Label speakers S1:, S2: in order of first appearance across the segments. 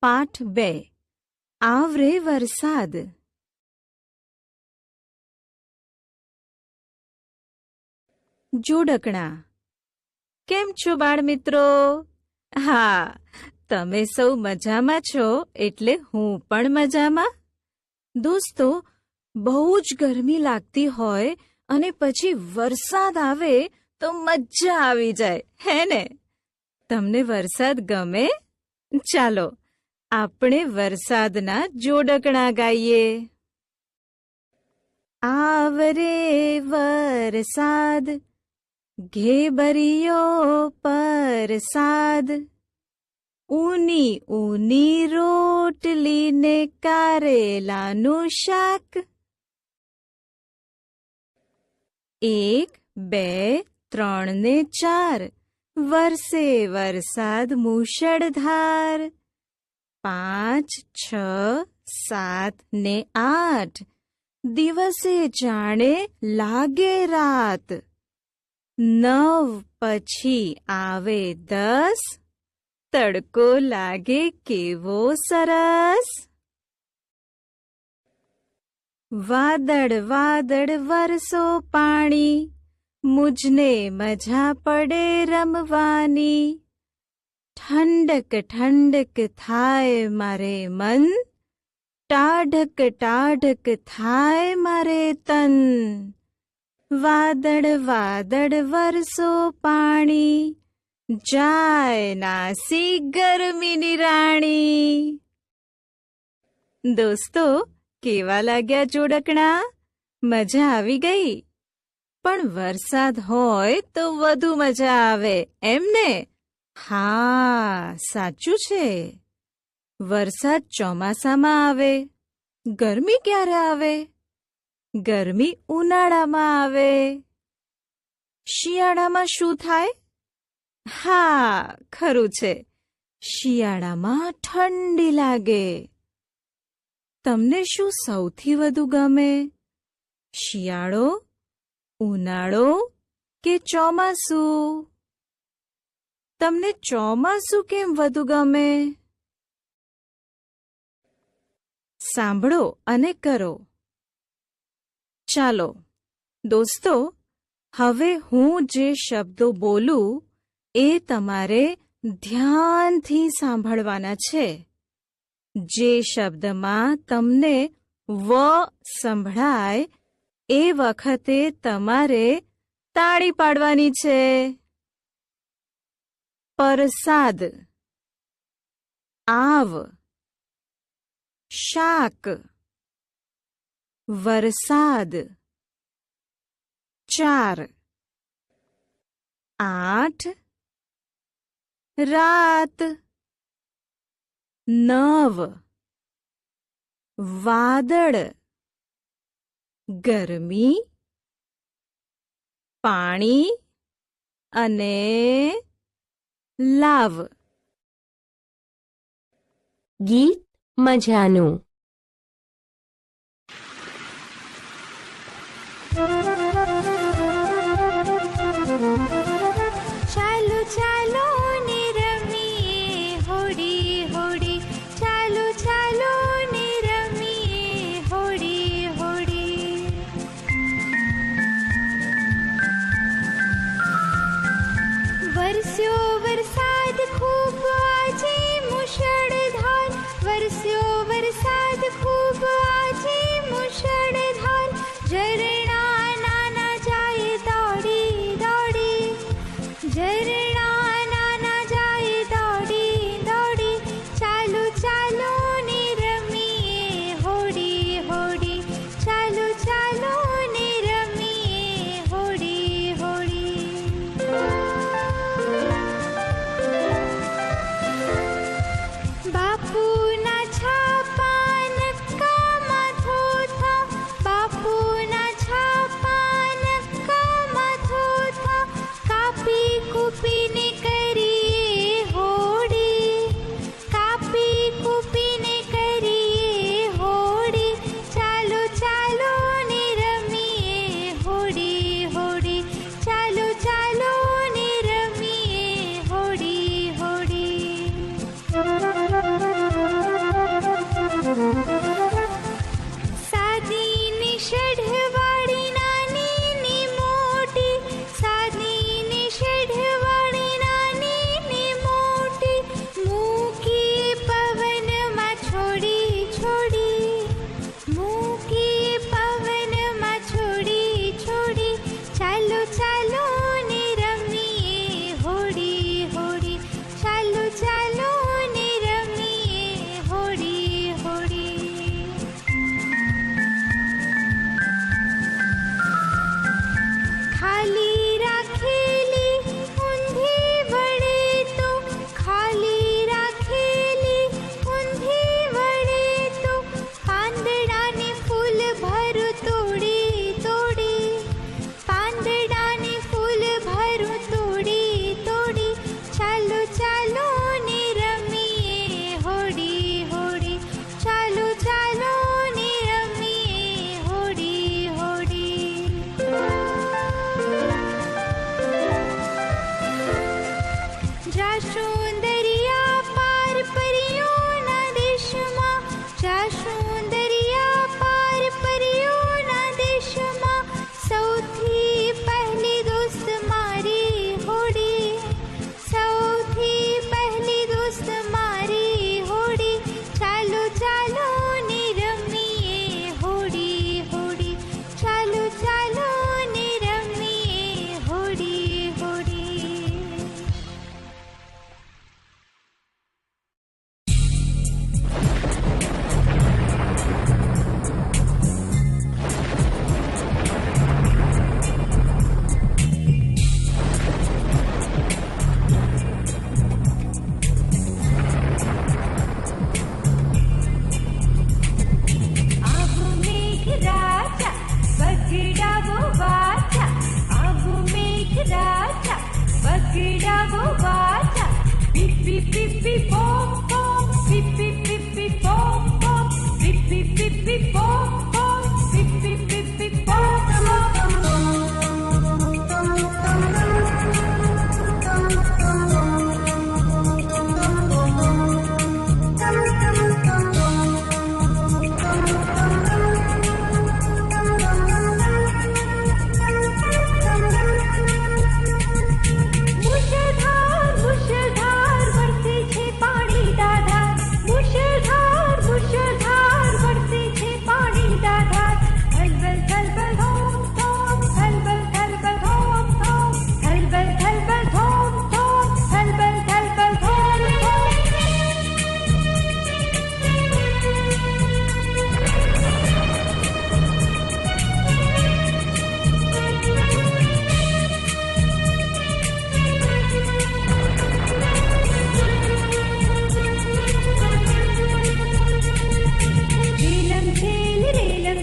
S1: પાઠ 2 આવરે વરસાદ. જોડકણા. કેમ છો બાળમિત્રો? હા, તમે સૌ મજામાં છો એટલે હું પણ મજામાં. દોસ્તો, બહુ જ ગરમી લાગતી હોય અને પછી વરસાદ આવે તો મજા આવી જાય, હે ને? તમને વરસાદ ગમે? ચાલો આપણે વરસાદના જોડકણા ગાઈએ. આવરે વરસાદ, ઘેબરિયો પરસાદ, ઊની ઊની રોટલી ને કારેલાનું શાક. 1, 2, 3 ને 4 વરસે વરસાદ મુશળધાર. 5, 6, 7 ને 8 દિવસે જાણે લાગે રાત. 9 પછી આવે 10 તડકો લાગે કેવો સરસ. વાદળ વાદળ વરસો પાણી, મુજને મજા પડે રમવાની. ઠંડક ઠંડક થાય મારે મન, ટાઢક ટાઢક થાય મારે તન. વાદળ વાદળ વરસો પાણી, જાય નાસી ગરમીની રાણી. દોસ્તો, કેવા લાગ્યા જોડકણા? મજા આવી ગઈ? પણ વરસાદ હોય તો વધુ મજા આવે, એમ ને? હા, સાચું છે. વરસાદ ચોમાસામાં આવે. ગરમી ક્યારે આવે? ગરમી ઉનાળામાં આવે. શિયાળામાં શું થાય? હા, ખરું છે. શિયાળામાં ઠંડી લાગે. તમને શું સૌથી વધુ ગમે? શિયાળો, ઉનાળો કે ચોમાસું? તમને ચોમાસું કેમ વધુ ગમે? સાંભળો અને કરો. ચાલો દોસ્તો, હવે હું જે શબ્દો બોલું એ તમારે ધ્યાનથી સાંભળવાના છે. જે શબ્દમાં તમને વ સંભળાય એ વખતે તમારે તાળી પાડવાની છે. પરસાદ, આવ, શાક, વરસાદ. 4, 8, રાત. 9, વાદળ, ગરમી, પાણી અને લાવ.
S2: ગીત મજાનું.
S3: ચાલો ચાલો ને રમીએ હોડી હોડી, ચાલો ચાલો ને રમીએ હોડી હોડી. વરસ્યો વરસાદ ખૂબ આજે મુશળધાર, વરસ્યો વરસાદ જાશું દરિયા પાર પરીઓના દેશમાં, જાશું દરિયા પાર પરીઓના દેશમાં. સૌથી પહેલી દોસ્ત મારી હોડી, સૌથી પહેલી દોસ્ત મારી હોડી. ચાલો ચાલો ને રમીએ હોડી હોડી, ચાલો ચાલો ને રમીએ હોડી હોડી. આવો મેઘરાજા બગડાવો વાજા, આવો મેઘરાજા બગડાવો વાજા. પીપી પીપી પોમ પોમ, પીપી પીપી પોમ પોમ, પીપી પીપી પોમ પોમ, પીપી પીપી પોમ મુશળધાર મુશળધાર વરસે છે પાણી દાધાર, મુશળધાર મુશળધાર વરસે છે પાણી દાધાર. થલબલ થલબલ ધોમ ધોમ, થલબલ થલબલ ધોમ ધોમ, થલબલ થલબલ ધોમ ધોમ, થલબલ થલબલ ધોમ ધોમ. રેલમ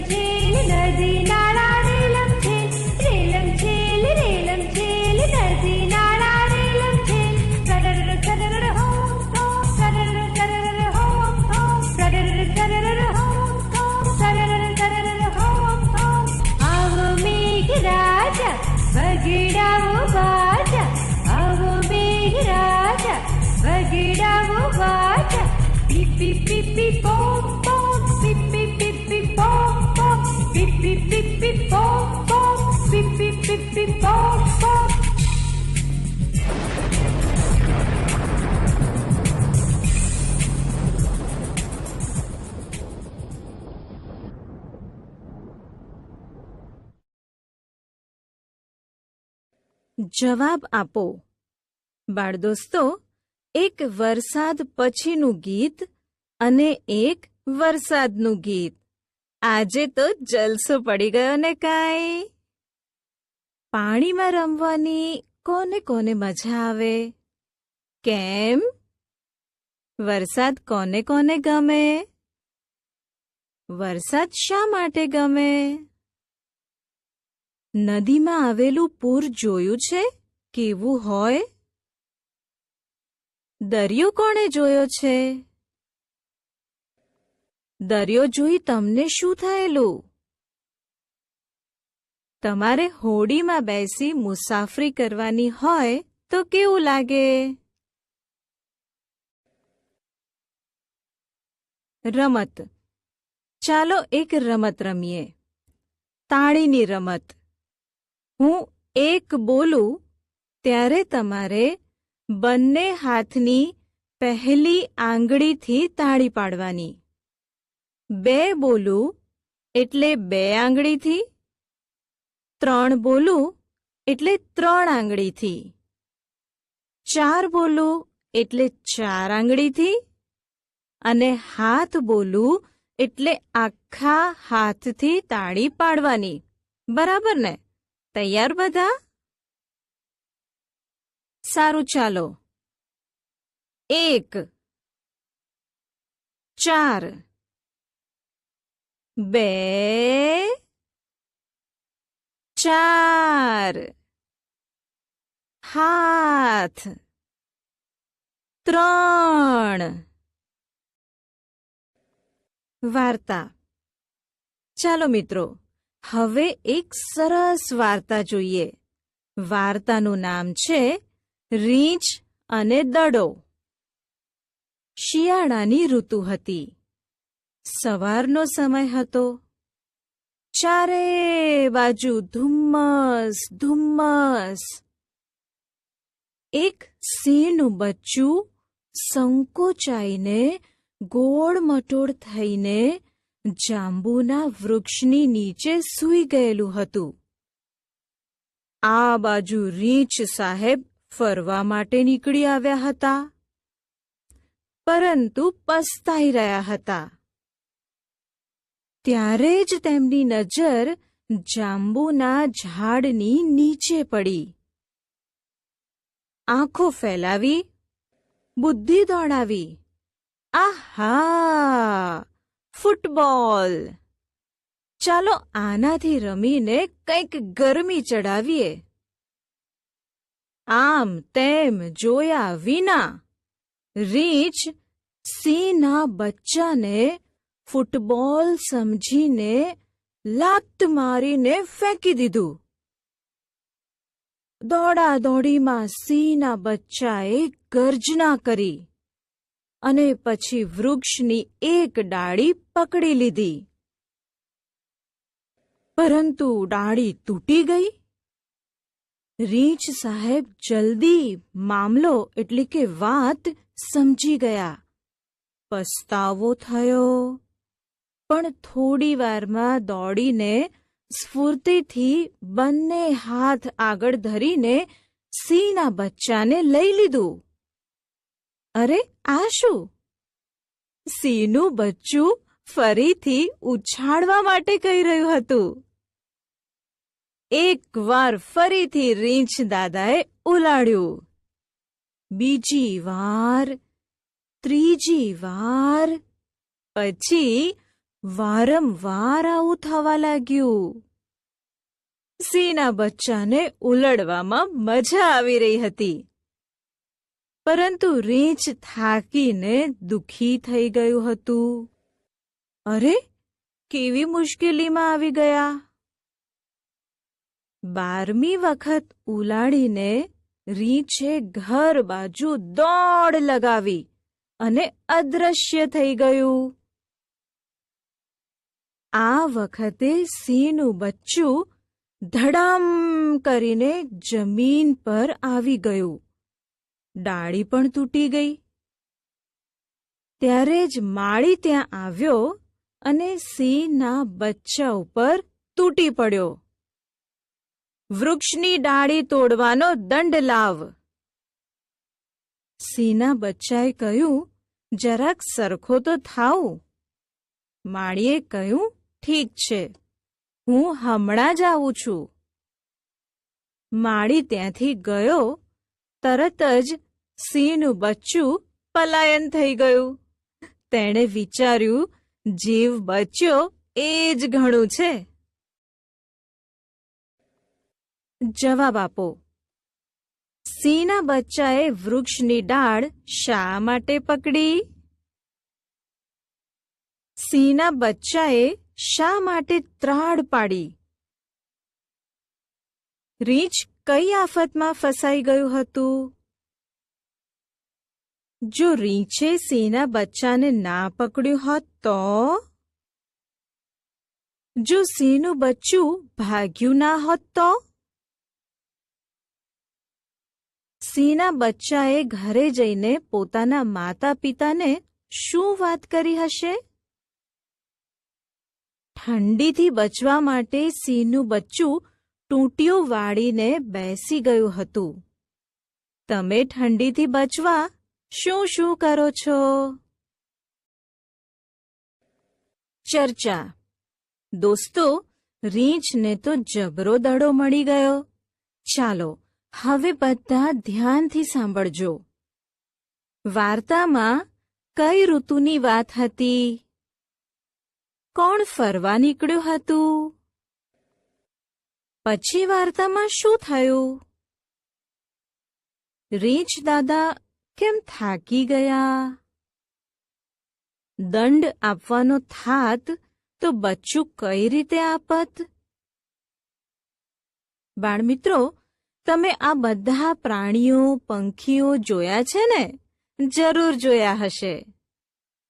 S3: છેલ નદી નાળા, રેલમ છેલ રેલમ છેલ નદી નાળા, રેલમ છેલ. સરર સરર હોમ હોમ, સરર સરર હોમ હોમ, સરર સરર હોમ હોમ, સરર સરર હોમ હોમ. આવો મેઘરાજા બગડાવો વાજા, આવો મેઘરાજા બગડાવો વાજા. પીપી પીપી પોમ પોમ, પીપી પીપી પોમ પોમ, પીપી પીપી પોમ પોમ, પીપી પીપી પોમ પોમ.
S1: જવાબ આપો. બાળ દોસ્તો, એક વરસાદ પછીનું ગીત અને એક વરસાદનું ગીત. આજે તો જલસો પડી ગયો ને કાંઈ? પાણીમાં રમવાની કોને કોને મજા આવે? કેમ? વરસાદ કોને કોને ગમે? વરસાદ શા માટે ગમે? નદીમાં આવેલું પૂર જોયું છે? કેવું હોય? દરિયો કોણે જોયો છે? દરિયો જોઈ તમને શું થયેલું? તમારે હોડીમાં બેસી મુસાફરી કરવાની હોય તો કેવું લાગે? રમત. ચાલો એક રમત રમીએ. તાળીની રમત. હું એક બોલું ત્યારે તમારે બંને હાથની પહેલી આંગળીથી તાળી પાડવાની. બે બોલું એટલે બે આંગળીથી. ત્રણ બોલું એટલે ત્રણ આંગળીથી. ચાર બોલું એટલે ચાર આંગળીથી. અને હાથ બોલું એટલે આખા હાથથી તાળી પાડવાની. બરાબર ને? તૈયાર બધા? સારું, ચાલો. 1 4 2 4 હાથ 3 વાર્તા. ચાલો મિત્રો, હવે એક સરસ વાર્તા જોઈએ. વાર્તાનું નામ છે રીંછ અને દડો. શિયાળાની ઋતુ હતી. સવારનો સમય હતો. ચારે બાજુ ધુમ્મસ ધુમ્મસ. એક સિંહનું બચ્ચું સંકોચાઈને ગોળમટોળ થઈને જાંબુના વૃક્ષની નીચે સૂઈ ગયેલું હતું. આ બાજુ રીંછ સાહેબ ફરવા માટે નીકળી આવ્યા હતા, પરંતુ પસ્તાઈ રહ્યા હતા. ત્યારે જ તેમની નજર જાંબુના ઝાડની નીચે પડી. આંખો ફેલાવી, બુદ્ધિ દોડાવી. આહા! ફૂટબોલ! ચાલો આનાથી રમીને કંઈક ગરમી ચડાવીએ. આમ તેમ જોયા વિના રીંછ સિંહના બચ્ચાને ફૂટબોલ સમજીને લાત મારીને ફેંકી દીધું. દોડાદોડીમાં સિંહના બચ્ચાએ ગર્જના કરી અને પછી વૃક્ષની એક ડાળી પકડી લીધી. પરંતુ ડાળી તૂટી ગઈ. રીંછ સાહેબ જલ્દી મામલો એટલે કે વાત સમજી ગયા. પસ્તાવો થયો, પણ થોડી વારમાં દોડીને સ્ફૂર્તિથી બંને હાથ આગળ ધરીને સિંહના બચ્ચાને લઈ લીધું. અરે આ શું? સિંહનું બચ્ચું ફરીથી ઉછાળવા માટે કહી રહ્યું હતું. એકવાર ફરીથી રીંછ દાદાએ ઉલાળ્યું. બીજી વાર, ત્રીજી વાર, પછી વારંવાર આવું થવા લાગ્યું. સિંહના બચ્ચાને ઉલડવામાં મજા આવી રહી હતી, પરંતુ રીંછ થાકીને દુઃખી થઈ ગયું હતું. અરે, કેવી મુશ્કેલીમાં આવી ગયા! 12મી વખત ઉલાળીને રીંછે ઘર બાજુ દોડ લગાવી અને અદૃશ્ય થઈ ગયું. આ વખતે સિંહનું બચ્ચું ધડામ કરીને જમીન પર આવી ગયું. ડાળી પણ તૂટી ગઈ. ત્યારે જ માળી ત્યાં આવ્યો અને સિંહના બચ્ચા ઉપર તૂટી પડ્યો. વૃક્ષની ડાળી તોડવાનો દંડ લાવ. સિંહના બચ્ચાએ કહ્યું, જરાક સરખો તો થાવ. માળીએ કહ્યું, ઠીક છે, હું હમણાં જ આવું છું. માળી ત્યાંથી ગયો. તરત જ સિંહનું બચ્ચું પલાયન થઈ ગયું. તેણે વિચાર્યું, જીવ બચ્યો એ જ ઘણું છે. જવાબ આપો. સિંહના બચ્ચાએ વૃક્ષની ડાળ શા માટે પકડી? સિંહના બચ્ચાએ શા માટે ત્રાડ પાડી? રીંછ કઈ આફતમાં ફસાઈ ગયું હતું? જો રીંછે સિંહના બચ્ચાને ના પકડ્યું હોત તો? જો સિંહનું બચ્ચું ભાગ્યું ના હોત તો? સિંહના બચ્ચાએ ઘરે જઈને પોતાના માતા પિતાને શું વાત કરી હશે? ઠંડીથી બચવા માટે સિંહનું બચ્ચું ટૂંટિયું વાળીને બેસી ગયું હતું. તમે ઠંડીથી બચવા શું શું કરો છો? ચર્ચા. દોસ્તો, રીંછને તો જબરો દડો મળી ગયો. ચાલો હવે બધા ધ્યાનથી સાંભળજો. વાર્તામાં કઈ ઋતુની વાત હતી? કોણ ફરવા નીકળ્યું હતું? પછી વાર્તામાં શું થયું? રીંછ દાદા કેમ થાકી ગયા? દંડ આપવાનો થાત તો બચ્ચું કઈ રીતે આપત? બાળમિત્રો, તમે આ બધા પ્રાણીઓ પંખીઓ જોયા છે ને? જરૂર જોયા હશે.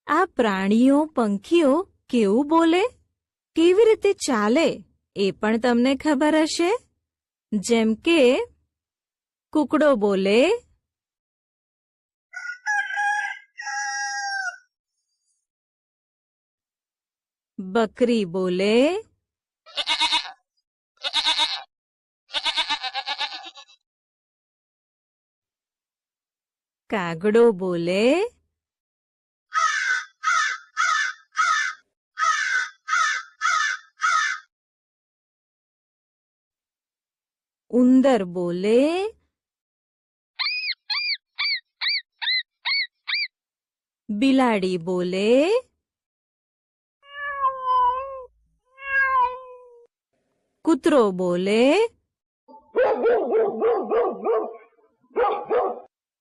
S1: આ પ્રાણીઓ પંખીઓ કેવું બોલે, કેવી રીતે ચાલે એ પણ તમને ખબર હશે. જેમ કે કૂકડો બોલે, બકરી બોલે, કાગડો બોલે, ઉંદર બોલે, બિલાડી બોલે, કૂતરો બોલે,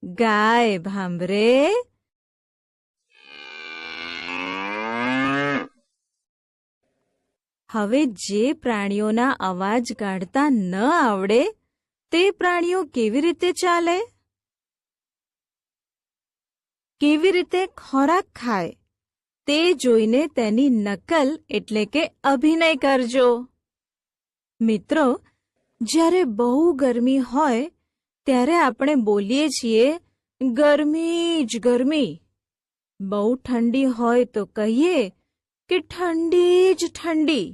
S1: ગાય ભાંભરે, હવે જે પ્રાણીઓના અવાજ કાઢતા ન આવડે તે પ્રાણીઓ કેવી રીતે ચાલે, કેવી રીતે ખોરાક ખાય તે જોઈને તેની નકલ એટલે કે અભિનય કરજો. મિત્રો, જ્યારે બહુ ગરમી હોય ત્યારે આપણે બોલીએ છીએ, ગરમી જ ગરમી. બહુ ઠંડી હોય તો કહીએ કે ઠંડી જ ઠંડી.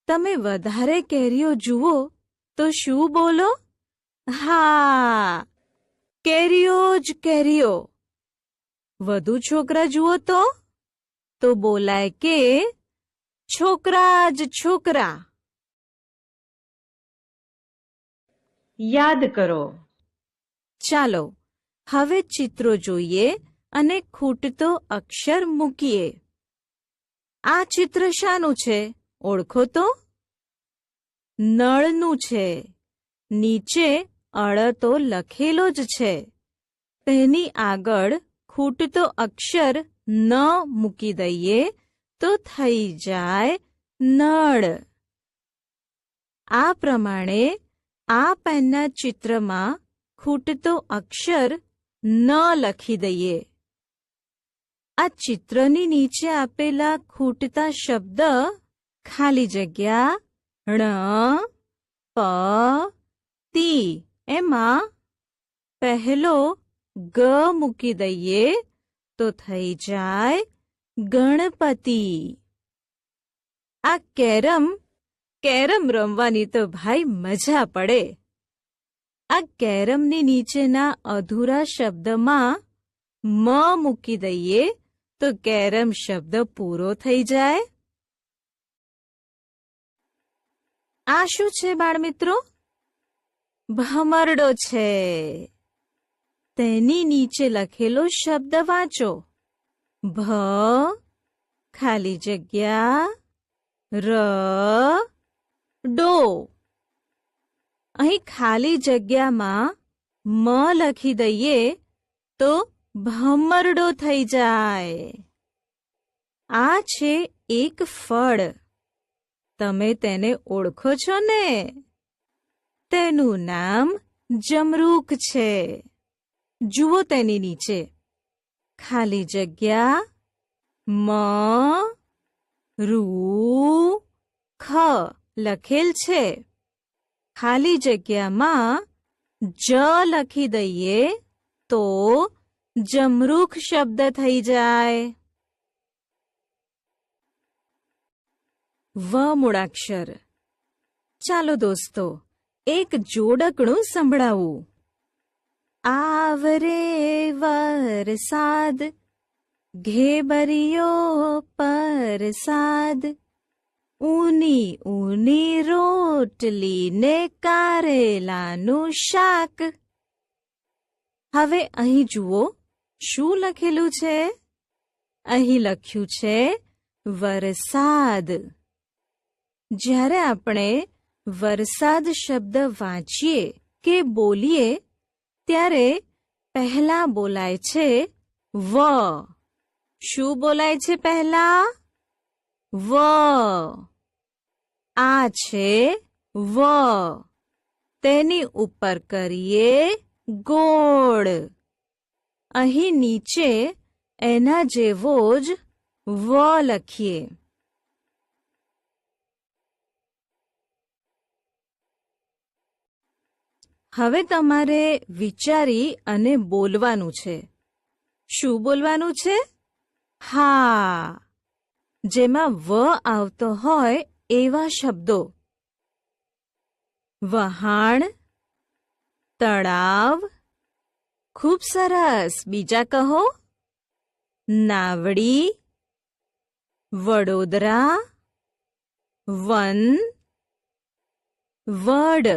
S1: તમે વધારે કેરીઓ જુઓ તો શું બોલો? હા, કેરીઓ જ કેરીઓ. વધુ છોકરા જુઓ તો બોલાય કે છોકરા જ છોકરા. યાદ કરો. ચાલો હવે ચિત્રો જોઈએ અને ખૂટતો અક્ષર મૂકીએ. આ ચિત્ર શાનું છે ઓળખો તો? નળનું છે. નીચે અળ તો લખેલો જ છે. તેની આગળ ખૂટતો અક્ષર ન મૂકી દઈએ તો થઈ જાય નળ. આ પ્રમાણે આ પેનના ચિત્રમાં ખૂટતો અક્ષર ન લખી દઈએ. આ ચિત્રની નીચે આપેલા ખૂટતા શબ્દ ખાલી જગ્યા ણ પ તી એમાં પહેલો ગ મૂકી દઈએ તો થઈ જાય ગણપતિ. આ કેરમ રમવાની તો ભાઈ મજા પડે. આ કેરમની નીચેના અધૂરા શબ્દમાં મ મૂકી દઈએ તો કેરમ શબ્દ પૂરો થઈ જાય. આ શું છે બાળમિત્રો? ભમરડો છે. તેની નીચે લખેલો શબ્દ વાંચો. ભ ખાલી જગ્યા ર ડો. અહીં ખાલી જગ્યામાં મ લખી દઈએ તો ભમરડો થઈ જાય. આ છે એક ફળ. તમે તેને ઓળખો છો ને? તેનું નામ જમરૂખ છે. જુઓ તેની નીચે ખાલી જગ્યા મ રૂ ખ લખેલ છે. ખાલી જગ્યામાં જ લખી દઈએ તો જમરૂખ શબ્દ થઈ જાય. વ મૂળાક્ષર. ચાલો દોસ્તો એક જોડકણું સંભળાવું. આવરે વરસાદ ઘેબરિયો પરસાદ ઊની ઊની રોટલી ને કારેલાનું શાક. હવે અહીં જુઓ શું લખેલું છે? અહીં લખ્યું છે વરસાદ. જ્યારે આપણે વરસાદ શબ્દ વાંચીએ કે બોલીએ ત્યારે પહેલા બોલાય છે વ. શું બોલાય છે પહેલા? વ. આ છે વ. તેની ઉપર કરીએ ગોળ. અહીં નીચે એના જેવો જ વ લખીએ. હવે તમારે વિચારી અને બોલવાનું છે. શું બોલવાનું છે? હા, જેમાં વ આવતો હોય એવા શબ્દો. વહાણ, તળાવ. ખૂબ સરસ. બીજા કહો. નાવડી, વડોદરા, વન, વડ,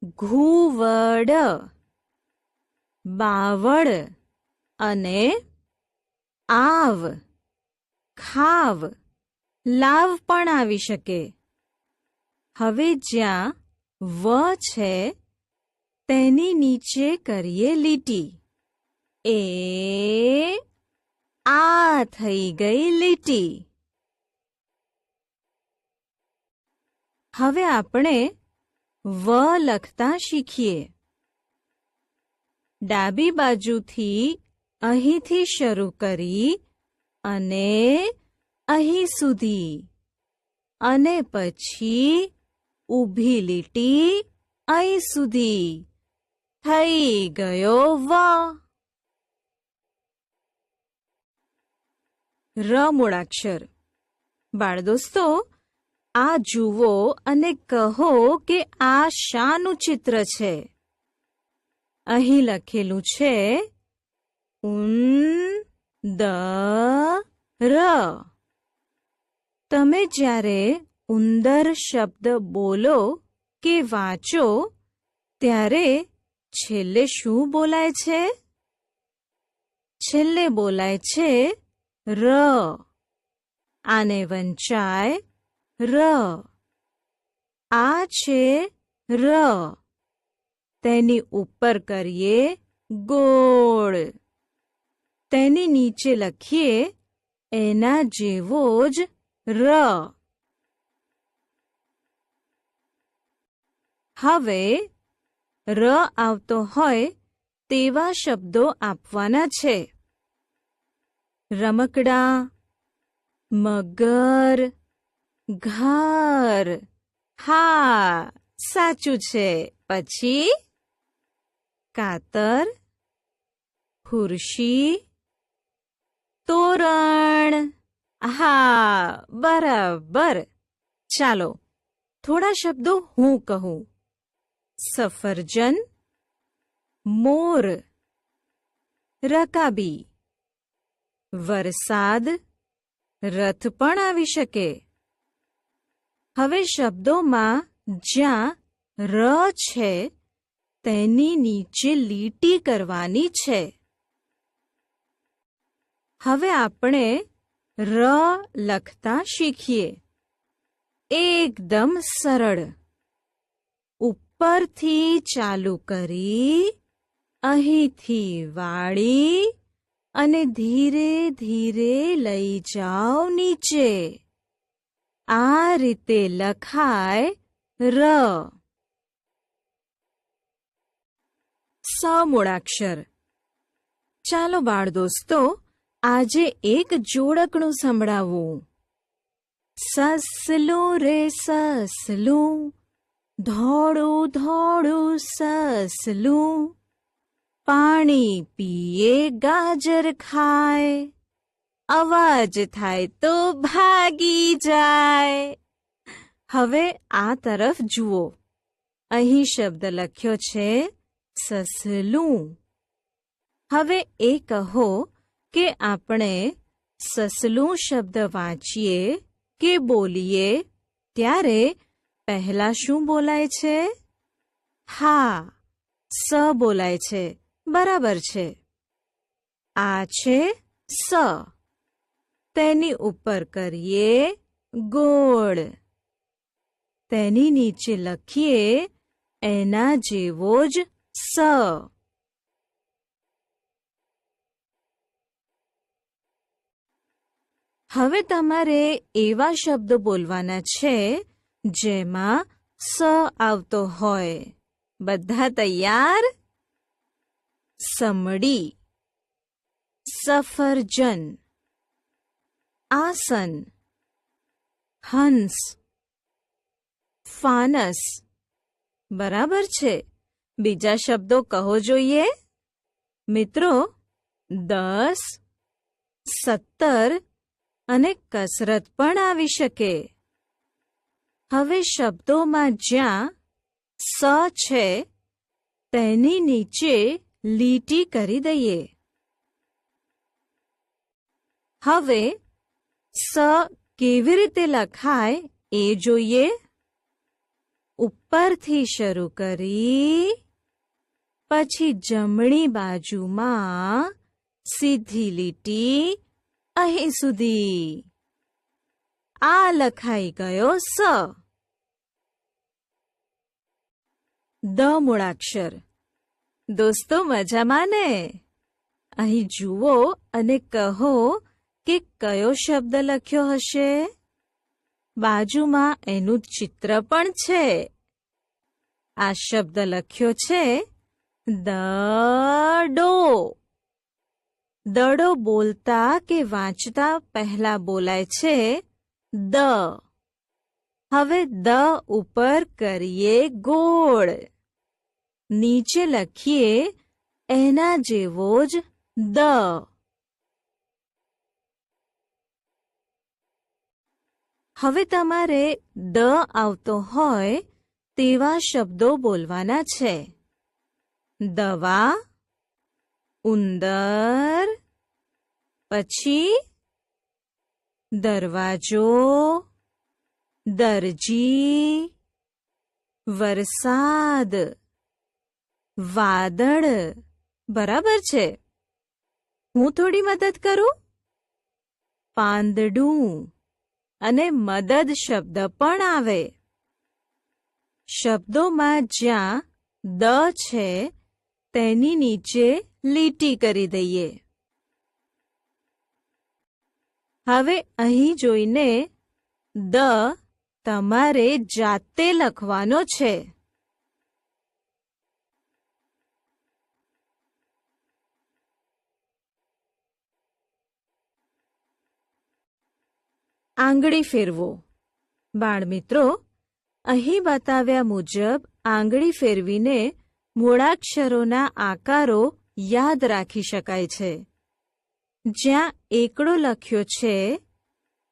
S1: ઘુવડ, બાવળ અને આવ. ખાવ, લાવ પણ આવી શકે. હવે જ્યાં વ છે તેની નીચે કરીએ લીટી. આ થઈ ગઈ લીટી. હવે આપણે વ લખતા શીખીએ. ડાબી બાજુથી અહીંથી શરૂ કરી અને અહીં સુધી, અને પછી ઊભી લીટી અહીં સુધી. થઈ ગયો વ. ર મૂળાક્ષર. બાળદોસ્તો, આ જુઓ અને કહો કે આ શાનું ચિત્ર છે? અહીં લખેલું છે ઉંદર. તમે જ્યારે ઉંદર શબ્દ બોલો કે વાંચો ત્યારે છેલ્લે શું બોલાય છે? છેલ્લે બોલાય છે ર. આને વંચાય ર. આ છે ર. તેની ઉપર કરીએ ગોળ. તેની નીચે લખીએ એના જેવો જ ર. હવે ર આવતો હોય તેવા શબ્દો આપવાના છે. રમકડા, મગર, ઘર. હા, સાચું છે. પછી કાતર, ખુરશી, તોરણ. હા, બરાબર. ચાલો થોડા શબ્દો હું કહું. સફરજન, મોર, રકાબી. વરસાદ, રથ પણ આવી શકે. હવે શબ્દોમાં જ્યાં ર છે તેની નીચે લીટી કરવાની છે. હવે આપણે ર લખતા શીખીએ. એકદમ સરળ. ઉપરથી ચાલુ કરી અહીંથી વાળી અને ધીરે ધીરે લઈ જાઓ નીચે. આ રીતે લખાય ર. સ મૂળાક્ષર. ચાલો બાળદોસ્તો, આજે એક જોડકણું સંભળાવું. સસલું રે સસલું, ધોળું ધોળું સસલું, પાણી પીએ ગાજર ખાય, અવાજ થાય તો ભાગી જાય. હવે આ તરફ જુઓ. અહીં શબ્દ લખ્યો છે સસલું. હવે એ કહો કે આપણે સસલું શબ્દ વાંચીએ કે બોલીએ ત્યારે પહેલા શું બોલાય છે? હા, સ બોલાય છે. બરાબર છે. આ છે સ. તેની ઉપર કરીએ ગોળ. તેની નીચે લખીએ એના જેવો જ સ. હવે તમારે એવા શબ્દો બોલવાના છે જેમાં સ આવતો હોય. બધા તૈયાર? સમડી, સફરજન, આસન, હંસ, ફાનસ. બરાબર છે. બીજા શબ્દો કહો જોઈએ. મિત્રો, 10, 17 અને કસરત પણ આવી શકે. હવે શબ્દોમાં જ્યાં સ છે તેની નીચે લીટી કરી દઈએ. હવે સ કેવી રીતે લખાય એ જોઈએ. ઉપરથી શરૂ કરી પછી જમણી બાજુમાં સીધી લીટી અહીં સુધી. આ લખાઈ ગયો સ. દ મૂળાક્ષર. દોસ્તો, મજામાં ને? અહીં જુઓ અને કહો કે કયો શબ્દ લખ્યો હશે. બાજુમાં એનું ચિત્ર પણ છે. આ શબ્દ લખ્યો છે દડો. દડો બોલતા કે વાંચતા પહેલા બોલાય છે દ. હવે દ ઉપર કરીએ ગોળ. નીચે લખીએ એના જેવો જ દ. હવે તમારે દ આવતો હોય તેવા શબ્દો બોલવાના છે. દવા, ઉંદર, પછી દરવાજો, દરજી, વરસાદ, વાદળ. બરાબર છે. હું થોડી મદદ કરું. પાંદડું અને મદદ શબ્દ પણ આવે. શબ્દોમાં જ્યાં દ છે તેની નીચે લીટી કરી દઈએ. હવે અહીં જોઈને દ તમારે જાતે લખવાનો છે. આંગળી ફેરવો. બાળમિત્રો, અહીં બતાવ્યા મુજબ આંગળી ફેરવીને મૂળાક્ષરોના આકારો યાદ રાખી શકાય છે. જ્યાં એકડો લખ્યો છે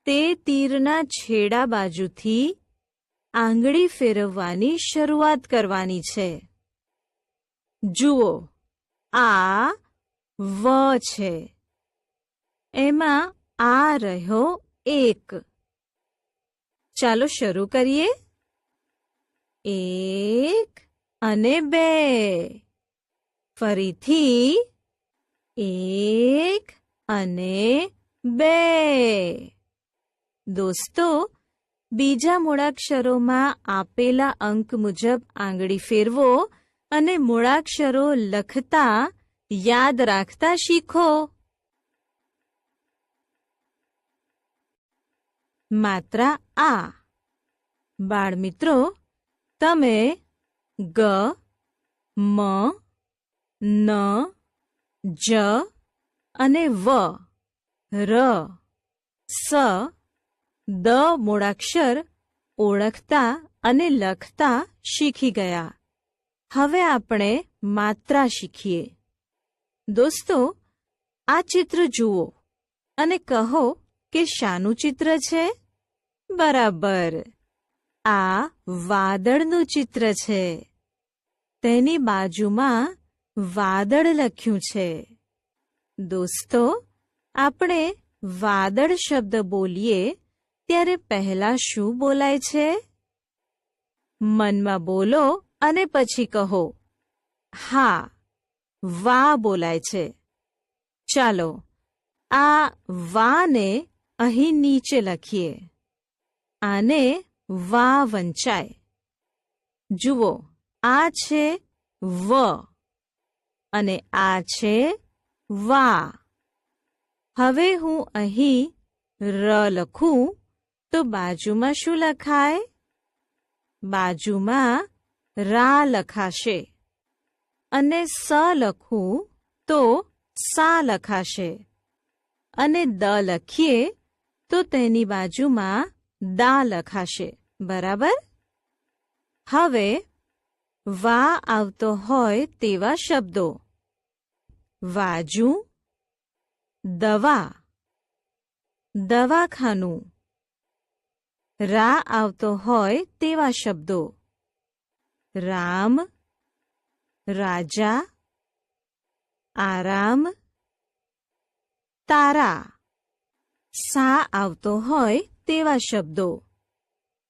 S1: તે તીરના છેડા બાજુથી આંગળી ફેરવવાની શરૂઆત કરવાની છે. જુઓ, આ વ છે. એમાં આ રહ્યો 1. ચાલો શરૂ કરીએ. 1 અને 2. ફરીથી 1 અને 2. દોસ્તો, બીજા મૂળાક્ષરોમાં આપેલા અંક મુજબ આંગળી ફેરવો અને મૂળાક્ષરો લખતા યાદ રાખતા શીખો. માત્રા આ. બાળમિત્રો, તમે ગ, મ, ન, જ અને વ, ર, સ, દ મૂળાક્ષર ઓળખતા અને લખતા શીખી ગયા. હવે આપણે માત્રા શીખીએ. દોસ્તો, આ ચિત્ર જુઓ અને કહો કે શાનું ચિત્ર છે? બરાબર, આ વાદળનું ચિત્ર છે. તેની બાજુમાં વાદળ લખ્યું છે. દોસ્તો, આપણે વાદળ શબ્દ બોલીએ ત્યારે પહેલા શું બોલાય છે? મનમાં બોલો અને પછી કહો. હા, વા બોલાય છે. ચાલો આ વાને અહીં નીચે લખીએ. આને વા વંચાય. જુઓ, આ છે વ અને આ છે વા. હવે હું અહીં ર લખું તો બાજુમાં શું લખાય? બાજુમાં રા લખાશે અને સ લખું તો સા લખાશે અને દ લખીએ તો તેની બાજુમાં દા લખાશે. બરાબર? હવે વા આવતો હોય તેવા શબ્દો: વાજુ, દવા, દવાખાનું. રા આવતો હોય તેવા શબ્દો: રામ, રાજા, આરામ, તારા. સા આવતો હોય તેવા શબ્દો: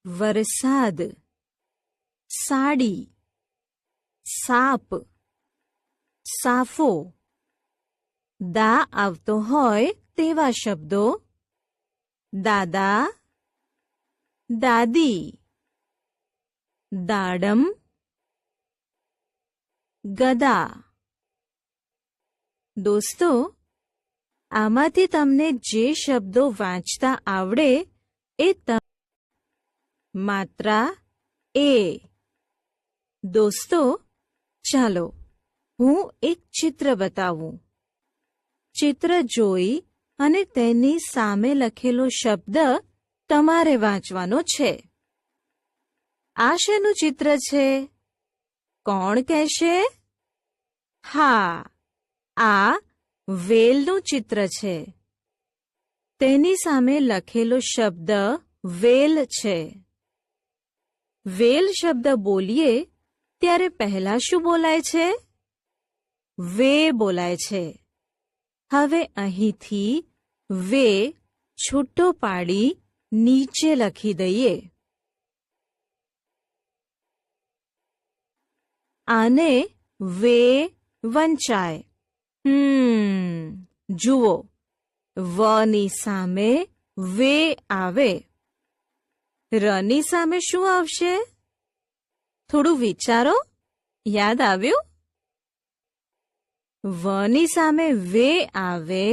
S1: વરસાદ, સાડી, સાપ, સાફો. દા આવતો હોય તેવા શબ્દો: દાદા, દાદી, દાડમ, ગદા. દોસ્તો, આમાંથી તમને જે શબ્દો વાંચતા આવડે એ માત્રા એ. દોસ્તો, ચાલો હું એક ચિત્ર બતાવું. ચિત્ર જોઈ અને તેની સામે લખેલો શબ્દ તમારે વાંચવાનો છે. આ શેનું ચિત્ર છે? કોણ કહેશે? હા, આ વેલનું ચિત્ર છે. તેની સામે લખેલો શબ્દ વેલ છે. વેલ શબ્દ બોલીએ ત્યારે પહેલા શું બોલાય છે? વે બોલાય છે. હવે અહીંથી વે છૂટો પાડી નીચે લખી દઈએ. આને વે વંચાય. જુઓ, વની સામે વે આવે. રની સામે શું આવશે? થોડું વિચારો. યાદ આવ્યું? વની સામે વે આવે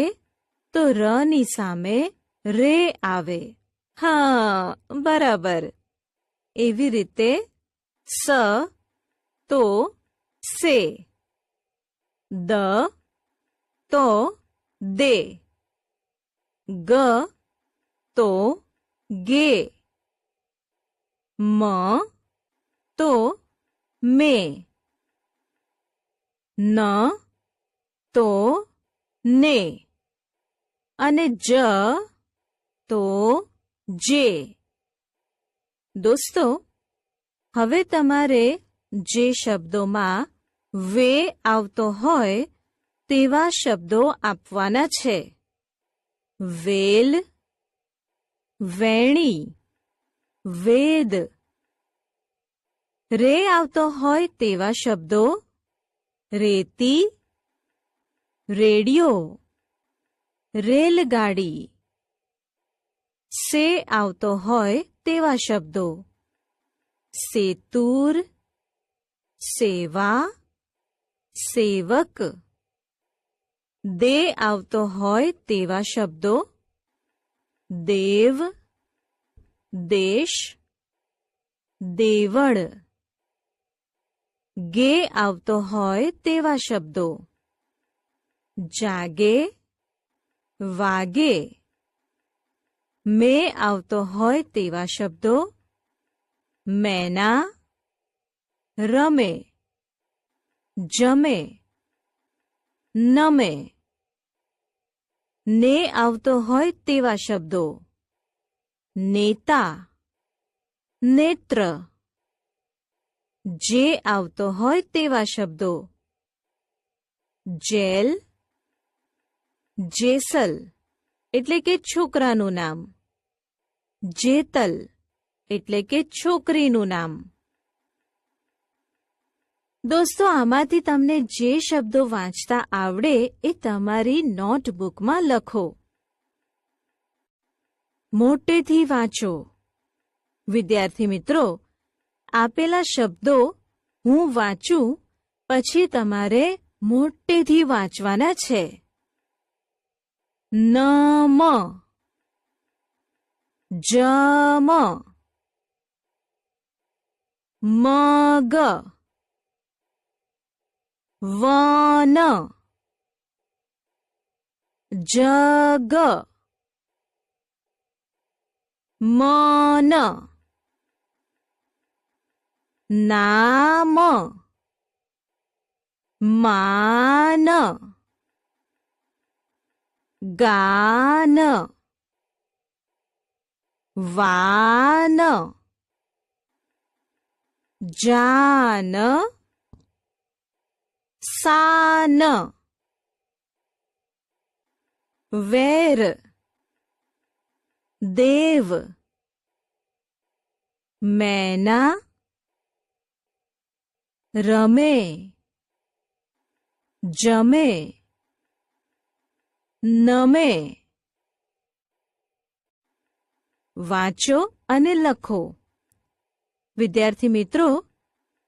S1: તો રની સામે રે આવે. હા, બરાબર. એવી રીતે સ તો સે, દ તો દે, ગ તો ગે, મ તો મે, ન તો ને અને જ તો જે. દોસ્તો, હવે તમારે જે શબ્દોમાં વે આવતો હોય તેવા શબ્દો આપવાના છે. વેલ, વેણી, વેદ. રે આવતો હોય તેવા શબ્દો: રેતી, રેડિયો, રેલગાડી. સે આવતો હોય તેવા શબ્દો: સેતુર, સેવા, સેવક. દે આવતો હોય તેવા શબ્દો: દેવ, દેશ, દેવળ. ગે આવતો હોય તેવા શબ્દો: જાગે, વાગે. મે આવતો હોય તેવા શબ્દો: મેના, રમે, જમે, નમે. ને આવતો હોય તેવા શબ્દો: નેતા, નેત્ર. જે આવતો હોય તેવા શબ્દો: જેલ, જેસલ એટલે કે છોકરાનું નામ, જેતલ એટલે કે છોકરીનું નામ. દોસ્તો, આમાંથી તમને જે શબ્દો વાંચતા આવડે એ તમારી નોટબુકમાં લખો. મોટેથી વાંચો. વિદ્યાર્થી મિત્રો, આપેલા શબ્દો હું વાંચું પછી તમારે મોટેથી વાંચવાના છે. નમ, જમ, મગ વન જગ મન નામ માન ગાન વાન જાન સાન વેર દેવ મેના રમે જમે નમે વાંચો અને લખો. વિદ્યાર્થી મિત્રો,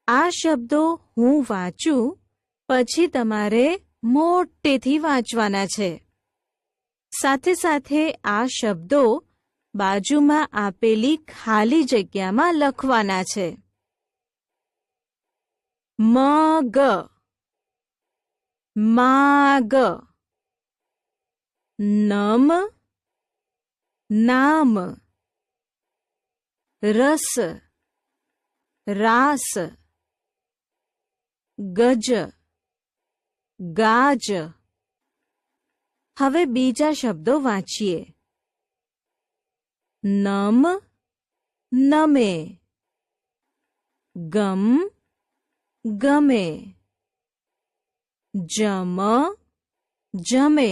S1: આ શબ્દો હું વાંચું પછી તમારે મોટેથી વાંચવાના છે. સાથે સાથે આ શબ્દો બાજુમાં આપેલી ખાલી જગ્યામાં લખવાના છે. મગ માગ નમ નામ રસ રાસ ગજ ગાજ. હવે બીજા શબ્દો વાંચીએ. નમ નમે ગમ ગમે જમ જમે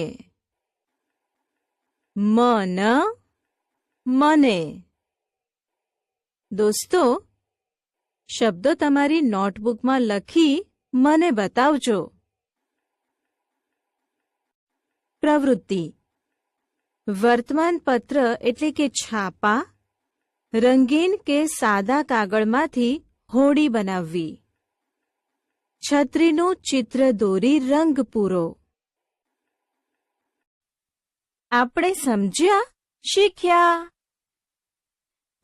S1: મન મને. દોસ્તો, શબ્દો તમારી નોટબુકમાં લખી મને બતાવજો. પ્રવૃત્તિ: વર્તમાનપત્ર એટલે કે છાપા, રંગીન કે સાદા કાગળમાંથી હોડી બનાવવી. છત્રીનું ચિત્ર દોરી રંગ પૂરો. આપણે સમજ્યા, શીખ્યા.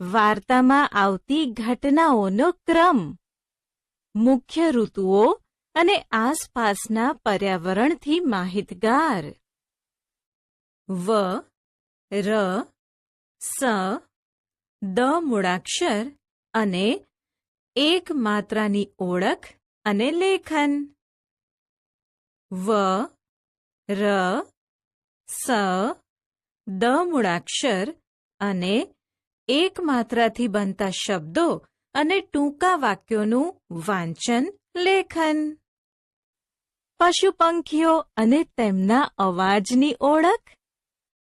S1: વાર્તામાં આવતી ઘટનાઓનો ક્રમ, મુખ્ય ઋતુઓ અને આસપાસના પર્યાવરણથી માહિતગાર. વ ર સ દ મૂળાક્ષર અને એક માત્રાની ઓળખ અને લેખન. વ ર સ દ મૂળાક્ષર અને એક માત્રાથી બનતા શબ્દો અને ટૂંકા વાક્યોનું વાંચન લેખન. પશુ પંખીઓ અને તેમના અવાજની ઓળખ.